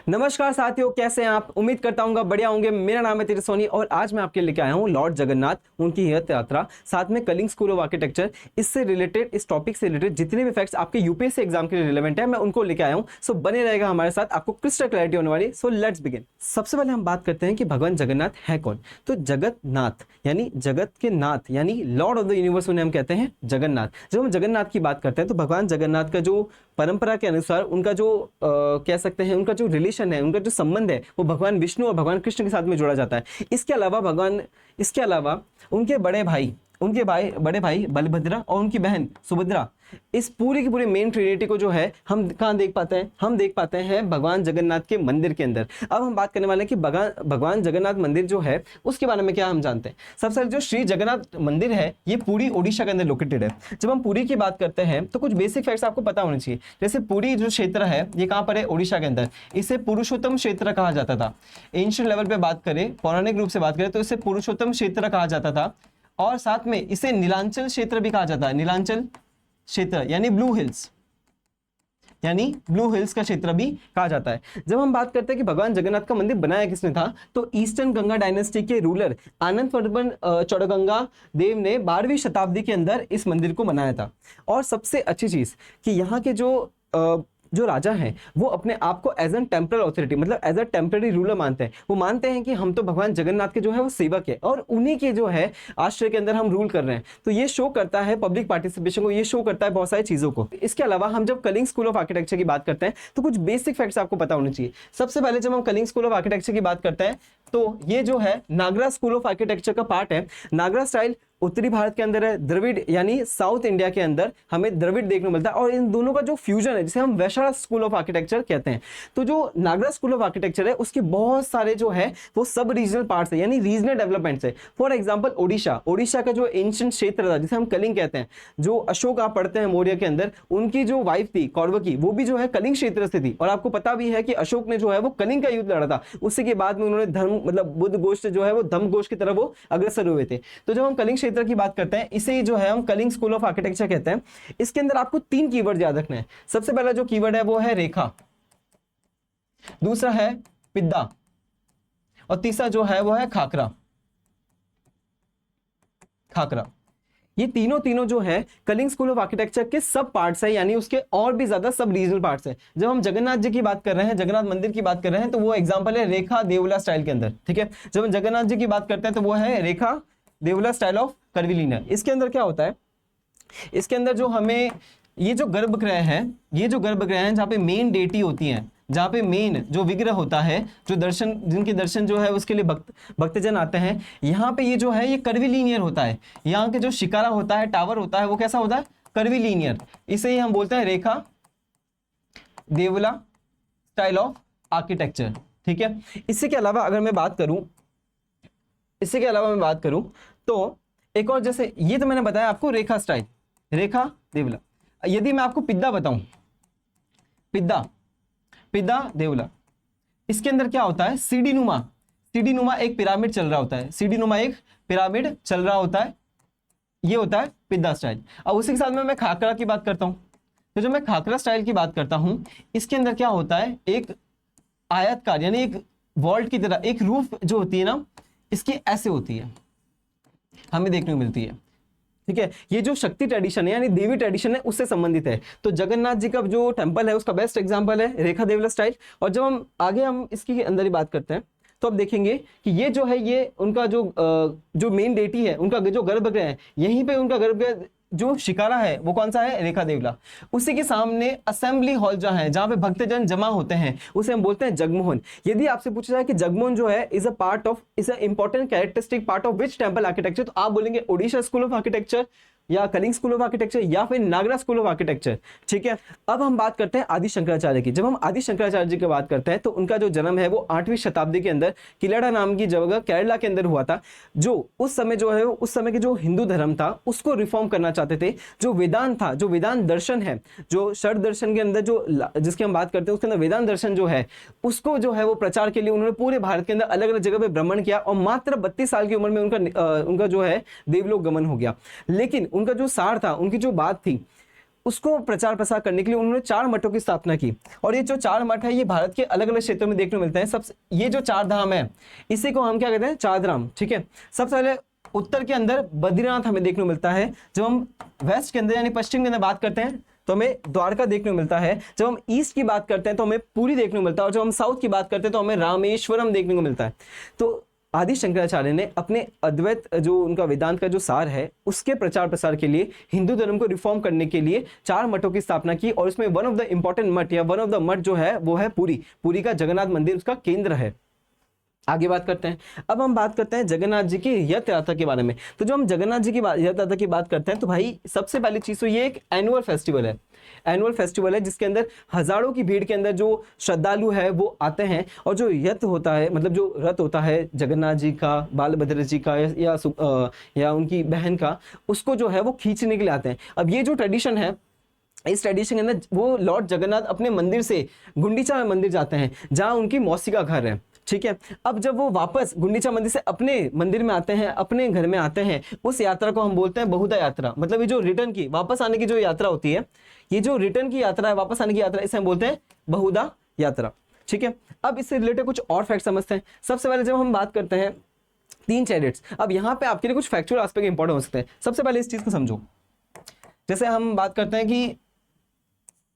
नमस्कार साथियों, कैसे हैं आप? उम्मीद करता हूँ बढ़िया होंगे। मेरा नाम है तेज सोनी और आज मैं आपके लेके आया हूँ लॉर्ड जगन्नाथ, उनकी रथ यात्रा, साथ में कलिंग स्कूल ऑफ आर्किटेक्चर। इससे रिलेटेड, इस टॉपिक से रिलेटेड जितने भी फैक्ट्स आपके यूपीएससी एग्जाम के लिए रिलेवेंट है, मैं उनको लेके आया हूँ। सो बने रहेगा हमारे साथ, आपको क्रिस्टल क्लैरिटी होने वाली। So let's begin. सबसे पहले हम बात करते हैं कि भगवान जगन्नाथ है कौन। तो जगन्नाथ यानी जगत के नाथ, यानी लॉर्ड ऑफ द यूनिवर्स, उन्हें हम कहते हैं जगन्नाथ। जब हम जगन्नाथ की बात करते हैं तो भगवान जगन्नाथ का जो परंपरा के अनुसार उनका जो कह सकते हैं, उनका जो रिलेशन है, उनका जो संबंध है, वो भगवान विष्णु और भगवान कृष्ण के साथ में जोड़ा जाता है। इसके अलावा उनके बड़े भाई बलभद्र और उनकी बहन सुभद्रा, इस पूरी की पूरी मेन ट्रिनिटी को जो है हम कहाँ देख पाते हैं? हम देख पाते हैं भगवान जगन्नाथ के मंदिर के अंदर। अब हम बात करने वाले हैं कि भगवान जगन्नाथ मंदिर जो है उसके बारे में क्या हम जानते हैं। सबसे पहले जो श्री जगन्नाथ मंदिर है, ये पूरी ओडिशा के अंदर लोकेटेड है। जब हम पुरी की बात करते हैं तो कुछ बेसिक फैक्ट्स आपको पता होने चाहिए। जैसे पुरी जो क्षेत्र है, ये कहाँ पर है? ओडिशा के अंदर। इसे पुरुषोत्तम क्षेत्र कहा जाता था। एंशिएंट लेवल पे बात करें, पौराणिक रूप से बात करें तो इसे पुरुषोत्तम क्षेत्र कहा जाता था। और साथ में इसे नीलांचल क्षेत्र भी कहा जाता है। नीलांचल क्षेत्र यानी ब्लू हिल्स का क्षेत्र भी कहा जाता है। जब हम बात करते हैं कि भगवान जगन्नाथ का मंदिर बनाया किसने था, तो ईस्टर्न गंगा डायनेस्टी के रूलर अनंतवर्धन चौड़गंगा देव ने 12वीं शताब्दी के अंदर इस मंदिर को बनाया था। और सबसे अच्छी चीज कि यहाँ के जो राजा हैं वो अपने आप को एज एन टेम्परल ऑथोरिटी, मतलब एज अ टेम्पररी रूलर मानते हैं। वो मानते हैं कि हम तो भगवान जगन्नाथ के जो है वो सेवक है और उन्हीं के जो है आश्रय के अंदर हम रूल कर रहे हैं। तो ये शो करता है पब्लिक पार्टिसिपेशन को, ये शो करता है बहुत सारी चीजों को। इसके अलावा हम जब कलिंग स्कूल ऑफ आर्किटेक्चर की बात करते हैं तो कुछ बेसिक फैक्ट्स आपको पता होने चाहिए। सबसे पहले जब हम कलिंग स्कूल ऑफ आर्किटेक्चर की बात करते हैं तो ये जो है नागरा स्कूल ऑफ आर्किटेक्चर का पार्ट है। नागरा स्टाइल उत्तरी भारत के अंदर है, द्रविड़ यानी साउथ इंडिया के अंदर हमें द्रविड़ देखने को मिलता है। और इन दोनों का जो फ्यूजन है जिसे हम वैशाला स्कूल ऑफ आर्किटेक्चर कहते हैं। तो जो नागरा स्कूल ऑफ आर्किटेक्चर है उसके बहुत सारे जो है वो सब रीजनल पार्ट्स है, यानी रीजनल डेवलपमेंट्स है। फॉर एग्जांपल ओडिशा का जो एंशिएंट क्षेत्र था जिसे हम कलिंग कहते हैं, जो अशोक आप पढ़ते हैं मौर्य के अंदर, उनकी जो वाइफ थी कौरवकी, वो भी जो है कलिंग क्षेत्र से थी। और आपको पता भी है कि अशोक ने जो है वो कलिंग का युद्ध लड़ा था। उसी के बाद में उन्होंने धर्म मतलब बुद्ध गोष्ठ जो है वो धम्म गोष्ठ की तरफ वो अग्रसर हुए थे। तो जब हम कलिंग क्षेत्र की बात करते हैं, इसे जो है हम कलिंग स्कूल ऑफ आर्किटेक्चर कहते हैं। इसके अंदर आपको 3 कीवर्ड याद रखना है। सबसे पहला जो कीवर्ड है वो है रेखा, दूसरा है पिद्दा और तीसरा जो है वो है खाकरा। ये तीनों जो है कलिंग स्कूल ऑफ आर्किटेक्चर के सब पार्ट्स है, यानी उसके और भी ज्यादा सब रीजनल पार्ट्स है। जब हम जगन्नाथ जी की बात कर रहे हैं, जगन्नाथ मंदिर की बात कर रहे हैं, तो वो एग्जांपल है रेखा देवला स्टाइल के अंदर। ठीक है, जब हम जगन्नाथ जी की बात करते हैं तो वो है रेखा देवला स्टाइल ऑफ कर्विलीनियर। इसके अंदर क्या होता है? इसके अंदर जो हमें ये जो गर्भगृह है जहाँ पे मेन डेटी होती हैं, जहाँ पे मेन जो विग्रह होता है, जो दर्शन, जिनके दर्शन जो है उसके लिए भक्तजन आते हैं, यहाँ पे ये जो है ये कर्विलीनियर होता है। यहाँ के जो शिकारा होता है, टावर होता है, वो कैसा होता है? कर्विलीनियर। इसे ही हम बोलते हैं रेखा देवला स्टाइल ऑफ आर्किटेक्चर। ठीक है, इससे के अलावा अगर मैं बात करूं तो एक और, जैसे ये तो मैंने बताया आपको रेखा स्टाइल, रेखा देवला। यदि मैं आपको पिद्दा बताऊं, पिद्दा देवला, इसके अंदर क्या होता है? सीढ़ी नुमा एक पिरामिड चल रहा होता है, ये होता है पिद्दा स्टाइल। अब उसी के साथ में मैं खाकरा की बात करता हूं। तो जब मैं खाकरा स्टाइल की बात करता हूं, इसके अंदर क्या होता है? एक आयतकार यानी एक वॉल्ट की तरह एक रूफ जो होती है ना, इसकी ऐसे होती है, हमें देखने को मिलती है। ठीक है, ये जो शक्ति ट्रेडिशन है यानी देवी ट्रेडिशन है उससे संबंधित है। तो जगन्नाथ जी का जो टेंपल है उसका बेस्ट एग्जांपल है रेखा देवला स्टाइल। और जब हम इसकी अंदर ही बात करते हैं तो अब देखेंगे कि ये जो है ये उनका जो मेन डेटी है, उनका जो गर्भगृह है, यहीं पे उनका गर्भगृह जो शिकारा है वो कौन सा है? रेखा देवला। उसी के सामने असेंबली हॉल जहां पे भक्तजन जमा होते हैं, उसे हम बोलते हैं जगमोहन। यदि आपसे पूछा जाए कि जगमोहन जो है is a important characteristic part of which temple architecture, तो आप बोलेंगे ओडिशा स्कूल ऑफ आर्किटेक्चर या कलिंग स्कूल ऑफ आर्किटेक्चर या फिर नागरा स्कूल ऑफ आर्किटेक्चर। ठीक है, अब हम बात करते हैं आदि शंकराचार्य की। जब हम आदि शंकराचार्य जी की बात करते हैं तो उनका जो जन्म है वो 8वीं शताब्दी के अंदर किलाड़ा नाम की जगह केरला के अंदर हुआ था। जो उस समय के जो हिंदू धर्म था उसको रिफॉर्म करना चाहते थे। जो वेदांत था, जो वेदांत दर्शन है, जो षड दर्शन के अंदर जिसकी हम बात करते हैं उसके अंदर वेदांत दर्शन जो है उसको जो है वो प्रचार के लिए उन्होंने पूरे भारत के अंदर अलग अलग जगह पे भ्रमण किया और मात्र 32 साल की उम्र में उनका जो है देवलोक गमन हो गया। लेकिन उनका जो सार था, उनकी जो बात थी, उसको प्रचार प्रसार करने के लिए उन्होंने 4 मठों की स्थापना की। और ये जो 4 मठ है ये भारत के अलग अलग क्षेत्रों में देखने को मिलते हैं। सबसे ये जो 4 धाम है इसी को हम क्या कहते हैं, 4 धाम। ठीक है, सबसे पहले उत्तर के अंदर बद्रीनाथ हमें देखने को मिलता है। जब हम वेस्ट के अंदर यानी पश्चिम के अंदर बात करते हैं तो हमें द्वारका देखने को मिलता है। जब हम ईस्ट की बात करते हैं तो हमें पुरी देखने को मिलता है, और जब हम साउथ की बात करते हैं तो हमें रामेश्वरम देखने को मिलता है। तो आदि शंकराचार्य ने अपने अद्वैत जो उनका वेदांत का जो सार है उसके प्रचार प्रसार के लिए, हिंदू धर्म को रिफॉर्म करने के लिए 4 मठों की स्थापना की। और उसमें वन ऑफ द इंपॉर्टेंट मठ या वन ऑफ द मठ जो है वो है पुरी। पुरी का जगन्नाथ मंदिर उसका केंद्र है। आगे बात करते हैं। अब हम बात करते हैं जगन्नाथ जी की रथ यात्रा के बारे में। तो जो हम जगन्नाथ जी की रथ यात्रा की बात करते हैं तो भाई सबसे पहली चीज तो ये एक एनुअल फेस्टिवल है। एनुअल फेस्टिवल है जिसके अंदर हजारों की भीड़ के अंदर जो श्रद्धालु है वो आते हैं, और जो रथ होता है, मतलब जो रथ होता है जगन्नाथ जी का, बालभद्र जी का या उनकी बहन का, उसको जो है वो खींचने के लिए आते हैं। अब ये जो ट्रेडिशन है, इस ट्रेडिशन के अंदर वो लॉर्ड जगन्नाथ अपने मंदिर से गुंडीचा मंदिर जाते हैं जहां उनकी मौसी का घर है। ठीक है, अब जब वो वापस गुंडीचा मंदिर से अपने मंदिर में आते हैं, अपने घर में आते हैं, उस यात्रा को हम बोलते हैं बहुधा यात्रा। मतलब ये जो रिटर्न की, वापस आने की जो यात्रा होती है, ये जो रिटर्न की यात्रा है, वापस आने की यात्रा, इसे हम बोलते हैं बहुधा यात्रा। ठीक है, अब इससे रिलेटेड कुछ और फैक्ट समझते हैं। सबसे पहले जब हम बात करते हैं 3 चैरिट्स, अब यहाँ पे आपके लिए कुछ फैक्चुअल एस्पेक्ट इंपॉर्टेंट हो सकते हैं। सबसे पहले इस चीज को समझो। जैसे हम बात करते हैं कि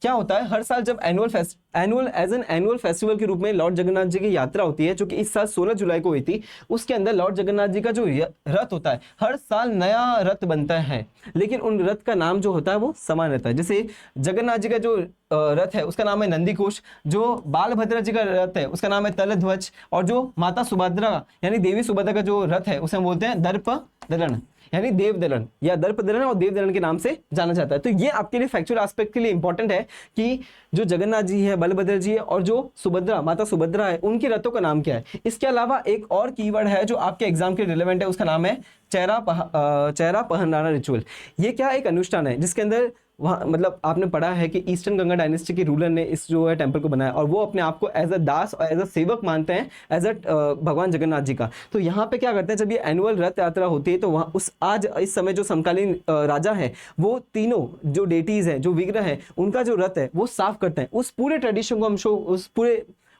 क्या होता है, हर साल जब एनुअल फेस्टिवल के रूप में लॉर्ड जगन्नाथ जी की यात्रा होती है, जो कि इस साल 16 जुलाई को हुई थी, उसके अंदर लॉर्ड जगन्नाथ जी का जो रथ होता है, हर साल नया रथ बनता है, लेकिन उन रथ का नाम जो होता है वो समान रहता है। जैसे जगन्नाथ जी का जो रथ है उसका नाम है नंदीकोश, जो बालभद्र जी का रथ है उसका नाम है तलध्वज, और जो माता सुभद्रा यानी देवी सुभद्रा का जो रथ है उसे हम बोलते हैं दर्प दलन यानी देव दलन, या दर्प दलन और देव दलन के नाम से जाना जाता है। तो ये आपके लिए फैक्चुअल एस्पेक्ट के लिए इंपॉर्टेंट है कि जो जगन्नाथ जी है, बलभद्र जी है, और जो सुभद्रा माता सुभद्रा है, उनके रथों का नाम क्या है। इसके अलावा एक और कीवर्ड है जो आपके एग्जाम के रिलेवेंट है, उसका नाम है चेहरा पहनाना रिचुअल। ये क्या एक अनुष्ठान है जिसके अंदर वहाँ मतलब आपने पढ़ा है कि ईस्टर्न गंगा डायनेस्टी के रूलर ने इस जो है टेंपल को बनाया, और वो अपने आप को एज अ दास और एज अ सेवक मानते हैं, एज अ भगवान जगन्नाथ जी का। तो यहाँ पे क्या करते हैं, जब ये एनुअल रथ यात्रा होती है तो वहाँ आज इस समय जो समकालीन राजा है वो तीनों जो डेटीज हैं, जो विग्रह है, उनका जो रथ है वो साफ करते हैं। उस पूरे ट्रेडिशन को हम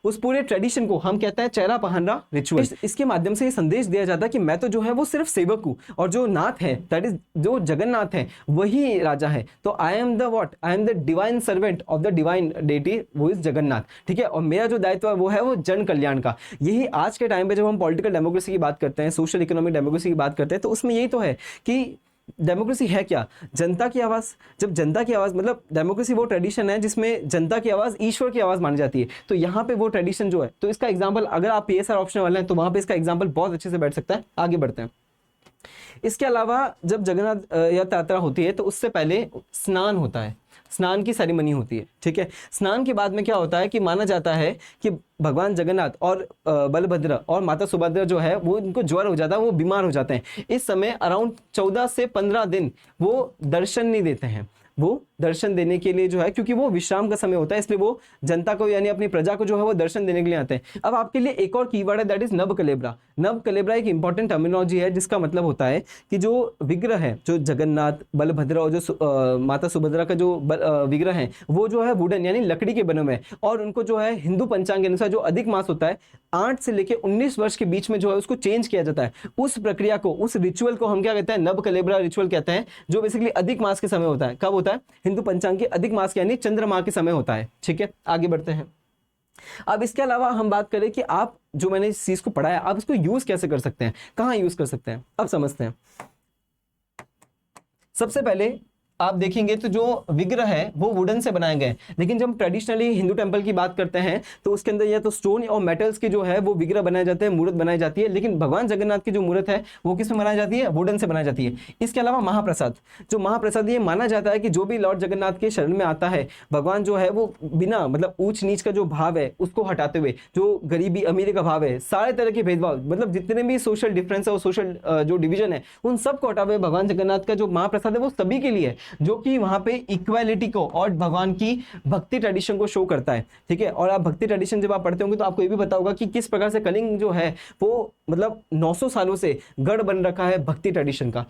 उस पूरे ट्रेडिशन को हम कहते हैं चेहरा पहनना रिचुअल। इसके माध्यम से ये संदेश दिया जाता है कि मैं तो जो है वो सिर्फ सेवक हूँ, और जो नाथ है, दैट इज जो जगन्नाथ है, वही राजा है। तो I am the divine servant of the divine deity, वो इज जगन्नाथ। ठीक है, और मेरा जो दायित्व है वो है वो जन कल्याण का। यही आज के टाइम पे जब हम पॉलिटिकल डेमोक्रेसी की बात करते हैं, सोशल इकोनॉमिक डेमोक्रेसी की बात करते हैं, तो उसमें यही तो है कि डेमोक्रेसी है क्या, जनता की आवाज। जब जनता की आवाज, मतलब डेमोक्रेसी वो ट्रेडिशन है जिसमें जनता की आवाज ईश्वर की आवाज मानी जाती है। तो यहाँ पे वो ट्रेडिशन जो है, तो इसका एग्जांपल अगर आप पीएसआर ऑप्शन वाले हैं तो वहां पे इसका एग्जांपल बहुत अच्छे से बैठ सकता है। आगे बढ़ते हैं। इसके अलावा जब जगन्नाथ यात्रा होती है तो उससे पहले स्नान होता है, स्नान की सेरेमनी होती है। ठीक है, स्नान के बाद में क्या होता है कि माना जाता है कि भगवान जगन्नाथ और बलभद्र और माता सुभद्रा जो है वो उनको ज्वर हो जाता है, वो बीमार हो जाते हैं। इस समय अराउंड 14 से 15 दिन वो दर्शन नहीं देते हैं। वो दर्शन देने के लिए जो है, क्योंकि वो विश्राम का समय होता है, इसलिए वो जनता को यानी अपनी प्रजा को जो है वो दर्शन देने के लिए आते हैं। अब आपके लिए एक और कीवर्ड है, दैट इज नव कलेबरा। नव कलेबरा एक इंपॉर्टेंट टर्मिनोलॉजी है जिसका मतलब होता है कि जो विग्रह है, जो जगन्नाथ, बलभद्र और जो माता सुभद्रा का जो विग्रह है वो जो है वुडन यानी लकड़ी के बने हुए हैं, और उनको जो है हिंदू पंचांग के अनुसार जो अधिक मास होता है 8 से लेकर 19 वर्ष के बीच में जो है उसको चेंज किया जाता है। उस प्रक्रिया को, उस रिचुअल को हम क्या कहते हैं, नव कलेबरा रिचुअल कहते हैं, जो बेसिकली अधिक मास के समय होता है। कब होता है, हिंदू पंचांग के अधिक मास यानी चंद्रमा के समय होता है। ठीक है, आगे बढ़ते हैं। अब इसके अलावा हम बात करें कि आप जो मैंने इस चीज को पढ़ाया, आप इसको यूज कैसे कर सकते हैं, कहां यूज कर सकते हैं, अब समझते हैं। सबसे पहले आप देखेंगे तो जो विग्रह है वो वुडन से बनाए गए, लेकिन जब हम ट्रेडिशनली हिंदू टेंपल की बात करते हैं तो उसके अंदर या तो स्टोन और मेटल्स के जो है वो विग्रह बनाए जाते हैं, मूर्त बनाई जाती है। लेकिन भगवान जगन्नाथ की जो मूर्त है वो किस में बनाई जाती है, वुडन से बनाई जाती है। इसके अलावा महाप्रसाद, जो महाप्रसाद, ये माना जाता है कि जो भी लॉर्ड जगन्नाथ के शरण में आता है, भगवान जो है वो बिना मतलब ऊंच नीच का जो भाव है उसको हटाते हुए, जो गरीबी अमीरी का भाव है, सारे तरह के भेदभाव, मतलब जितने भी सोशल डिफरेंस है और सोशल जो डिवीजन है, उन सबको हटाते हुए भगवान जगन्नाथ का जो महाप्रसाद है वो सभी के लिए है, जो कि वहां पे इक्वालिटी को और भगवान की भक्ति ट्रेडिशन को शो करता है। ठीक है, और आप भक्ति ट्रेडिशन जब आप पढ़ते होंगे तो आपको ये भी पता होगा कि किस प्रकार से कलिंग जो है वो मतलब 900 सालों से गढ़ बन रखा है भक्ति ट्रेडिशन का।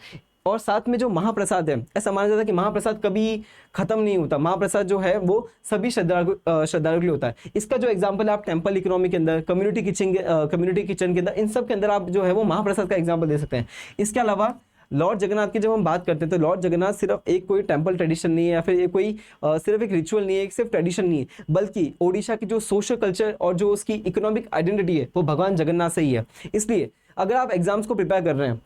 और साथ में जो महाप्रसाद है, ऐसा माना जाता है कि महाप्रसाद कभी खत्म नहीं होता। महाप्रसाद जो है वो सभी श्रद्धालुओं के लिए होता है। इसका जो एग्जांपल है आप टेंपल इकोनॉमी के अंदर, कम्युनिटी किचन के अंदर, इन सब के अंदर आप जो है वो महाप्रसाद का एग्जांपल दे सकते हैं। इसके अलावा लॉर्ड जगन्नाथ की जब हम बात करते हैं तो लॉर्ड जगन्नाथ सिर्फ एक कोई टेंपल ट्रेडिशन नहीं है या फिर ये कोई सिर्फ एक रिचुअल नहीं है, एक सिर्फ ट्रेडिशन नहीं है, बल्कि ओडिशा की जो सोशल कल्चर और जो उसकी इकोनॉमिक आइडेंटिटी है वो भगवान जगन्नाथ से ही है। इसलिए अगर आप एग्जाम्स को प्रिपेयर कर रहे हैं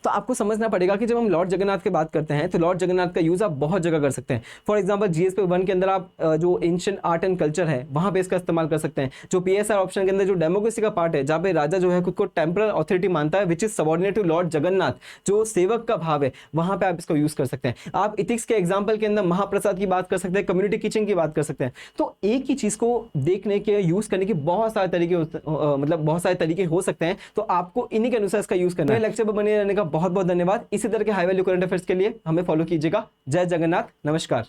तो आपको समझना पड़ेगा कि जब हम लॉर्ड जगन्नाथ की बात करते हैं तो लॉर्ड जगन्नाथ का यूज आप बहुत जगह कर सकते हैं। फॉर एग्जांपल जीएसपी 1 के अंदर आप जो एंशिएंट आर्ट एंड कल्चर है वहां पे इसका इस्तेमाल कर सकते हैं। जो पीएसआर ऑप्शन के अंदर जो डेमोक्रेसी का पार्ट है, जहां पे राजा जो है खुद को टेम्परल अथॉरिटी मानता है which is subordinate to lord Jagannath, जो सेवक का भाव है, वहां पे आप इसको यूज कर सकते हैं। आप इथिक्स के एग्जाम्पल के अंदर महाप्रसाद की बात कर सकते हैं, कम्युनिटी किचन की बात कर सकते हैं। तो एक ही चीज को देखने के, यूज करने के बहुत सारे तरीके मतलब बहुत सारे तरीके हो सकते हैं, तो आपको इन्हीं के अनुसार इसका यूज करना है। लेक्चर पर बने रहने का बहुत बहुत धन्यवाद। इसी तरह के हाई वैल्यू करंट अफेयर्स के लिए हमें फॉलो कीजिएगा। जय जगन्नाथ, नमस्कार।